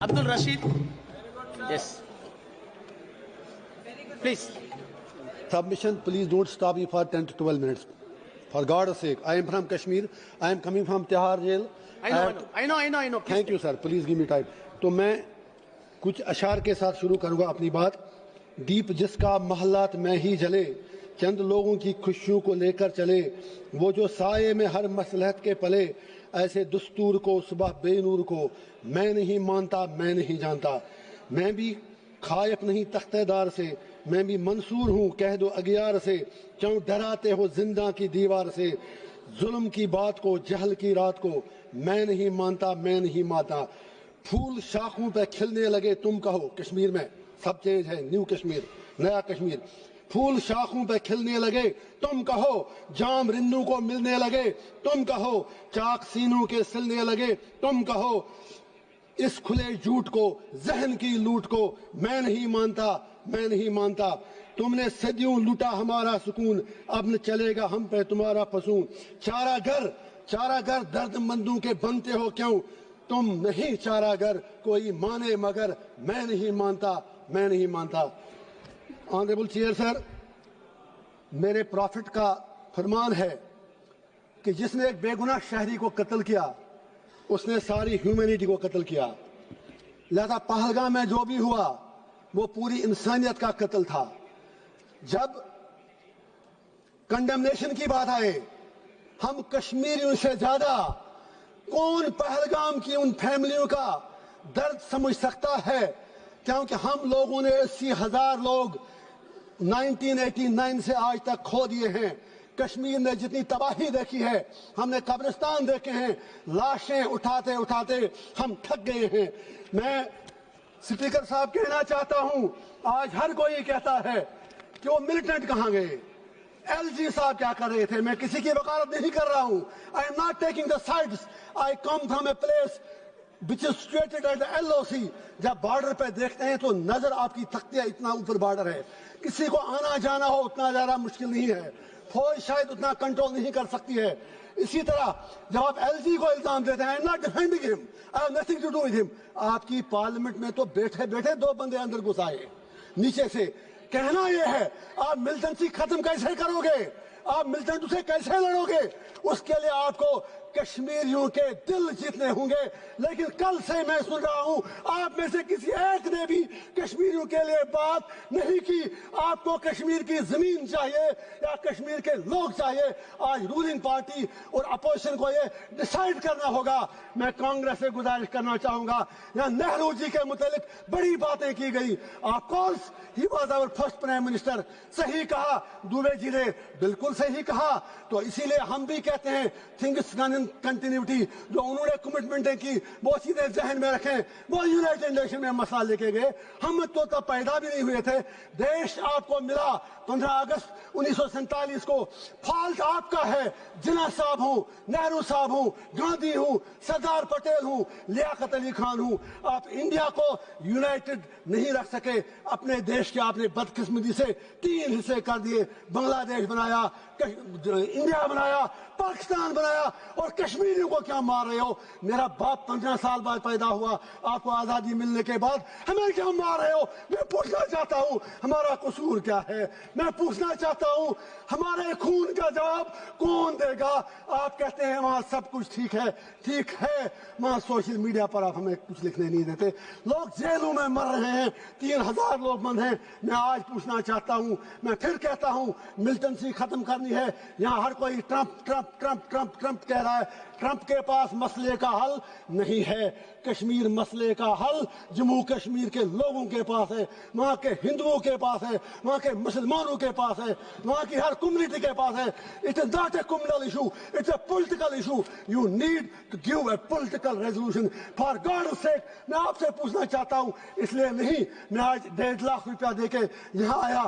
Abdul Rashid. Yes. Please. Submission, please don't stop me for 10 to 12 minutes. For God's sake, I am from Kashmir. I am coming from Tihar jail. I know. Please. Thank you, sir. Please give me time. تو میں کچھ اشعار کے ساتھ شروع کروں گا اپنی بات. دیپ جس کا محلات میں ہی جلے، چند لوگوں کی خوشیوں کو لے کر چلے، وہ جو سائے میں ہر مصلحت کے پلے، ایسے دستور کو صبح بے نور کو میں نہیں مانتا، میں نہیں جانتا. میں بھی خائف نہیں تختہ دار سے، میں بھی منصور ہوں کہہ دو اگیار سے. کیوں ڈراتے ہو زندہ کی دیوار سے، ظلم کی بات کو، جہل کی رات کو میں نہیں مانتا، میں نہیں مانتا. پھول شاخوں پہ کھلنے لگے تم کہو، کشمیر میں سب چینج ہے، نیو کشمیر، نیا کشمیر. پھول شاخوں پہ کھلنے لگے تم کہو، جام رندوں کو ملنے لگے تم کہو، چاک سینوں کے سلنے لگے تم کہو. اس کھلے جھوٹ کو، ذہن کی لوٹ کو میں نہیں مانتا، میں نہیں مانتا. تم نے صدیوں لوٹا ہمارا سکون، اب نہ چلے گا ہم پہ تمہارا فسون. چارہ گر درد مندوں کے بنتے ہو کیوں، تم نہیں چارہ گر کوئی مانے مگر میں نہیں مانتا، میں نہیں مانتا. آنریبل چیئر سر، میرے پروفٹ کا فرمان ہے کہ جس نے ایک بے گناہ شہری کو قتل کیا اس نے ساری ہیومینٹی کو قتل کیا. لہذا پہلگام میں جو بھی ہوا وہ پوری انسانیت کا قتل تھا. جب کنڈمنیشن کی بات آئے، ہم کشمیریوں سے زیادہ کون پہلگام کی ان فیملیوں کا درد سمجھ سکتا ہے، کیونکہ ہم لوگوں نے 80,000 لوگ 1989 سے آج تک کھو دیے ہیں. کشمیر نے جتنی تباہی دیکھی ہے، ہم نے قبرستان دیکھے ہیں، لاشیں اٹھاتے اٹھاتے ہم تھک گئے ہیں. میں اسپیکر صاحب کہنا چاہتا ہوں، آج ہر کوئی کہتا ہے کہ وہ ملیٹنٹ کہاں گئے، ایل جی صاحب کیا کر رہے تھے. میں کسی کی وکالت نہیں کر رہا ہوں. I am not taking the sides. I come from a place which is situated at the LOC. جب بارڈر پہ دیکھتے ہیں تو نظر آپ کی تھکتی ہے، اتنا اوپر بارڈر ہے. کسی کو آنا جانا ہو اتنا زیادہ مشکل نہیں ہے، فوج شاید اتنا کنٹرول نہیں کر سکتی ہے. اسی طرح جب آپ ایل جی کو الزام دیتے ہیں، I am not defending him, I have nothing to do with him. آپ کی پارلیمنٹ میں تو بیٹھے بیٹھے 2 بندے اندر گھس آئے نیچے سے. کہنا یہ ہے، آپ ملٹنسی ختم کیسے کرو گے، آپ ملٹنٹ سے کیسے لڑو گے؟ اس کے لیے آپ کو کشمیریوں کے دل جیتنے ہوں گے. لیکن کل سے میں سن رہا ہوں آپ میں سے کسی ایک نے بھی کشمیریوں کے لیے بات نہیں کی. آپ کو کشمیر کی زمین چاہیے یا کشمیر کے لوگ چاہیے؟ آج رولنگ پارٹی اور اپوزیشن کو یہ ڈیسائیڈ کرنا ہوگا. میں کانگریس سے گزارش کرنا چاہوں گا، یہاں نہرو جی کے متعلق بڑی باتیں کی گئی. Of course he was our first prime minister. صحیح کہا دوبے جی نے، بالکل صحیح کہا. تو اسی لیے ہم بھی کہتے ہیں تھنگس ڈن ان کنٹینیوٹی. جو انہوں نے کمٹمنٹیں کی وہ چیزیں ذہن میں رکھیں. وہ یونائٹڈ نیشن میں مسئلہ لے کے گئے، ہم تو تب پیدا بھی نہیں ہوئے تھے. دیش آپ کو ملا 15 اگست 1947 کو. فالٹ آپ کا ہے. جناح صاحب ہوں، نہرو صاحب ہوں، گاندھی ہوں، سردار پٹیل ہوں، لیاقت علی خان ہوں. آپ انڈیا کو یونائٹڈ نہیں رکھ سکے. اپنے دیش کے آپ نے بدقسمتی سے 3 حصے کر دیے. بنگلہ دیش بنایا، انڈیا بنایا، پاکستان بنایا، اور کشمیریوں کو کیا مار رہے ہو؟ میرا باپ 15 سال بعد پیدا ہوا، آپ کو آزادی ملنے کے بعد ہمیں کیا مار رہے ہو؟ میں پوچھنا چاہتا ہوں ہمارا قصور کیا ہے؟ میں پوچھنا چاہتا ہوں ہمارے خون کا جواب کون دے گا؟ آپ کہتے ہیں وہاں سب کچھ ٹھیک ہے. ٹھیک ہے، وہاں سوشل میڈیا پر آپ ہمیں کچھ لکھنے نہیں دیتے. لوگ جیلوں میں مر رہے ہیں، 3,000 لوگ بند ہیں. میں آج پوچھنا چاہتا ہوں، میں پھر کہتا ہوں ملٹنسی ختم کرنی ہے. یہاں ہر کوئی Trump Trump Trump Trump Trump کہہ رہا ہے. ٹرمپ کے پاس مسئلے کا حل نہیں ہے. کشمیر مسئلے کا حل جموں کشمیر کے لوگوں کے پاس ہے، وہاں کے ہندوؤں کے پاس ہے، وہاں کے مسلمانوں کے پاس ہے، وہاں کی ہر کمیونٹی کے پاس ہے. It is not a communal issue, it's a political issue. You need to give a political resolution. For God's sake, میں آپ سے پوچھنا چاہتا ہوں، اس لیے نہیں میں آج 1.5 لاکھ روپیہ دے کے یہاں آیا.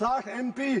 60 MP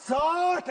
60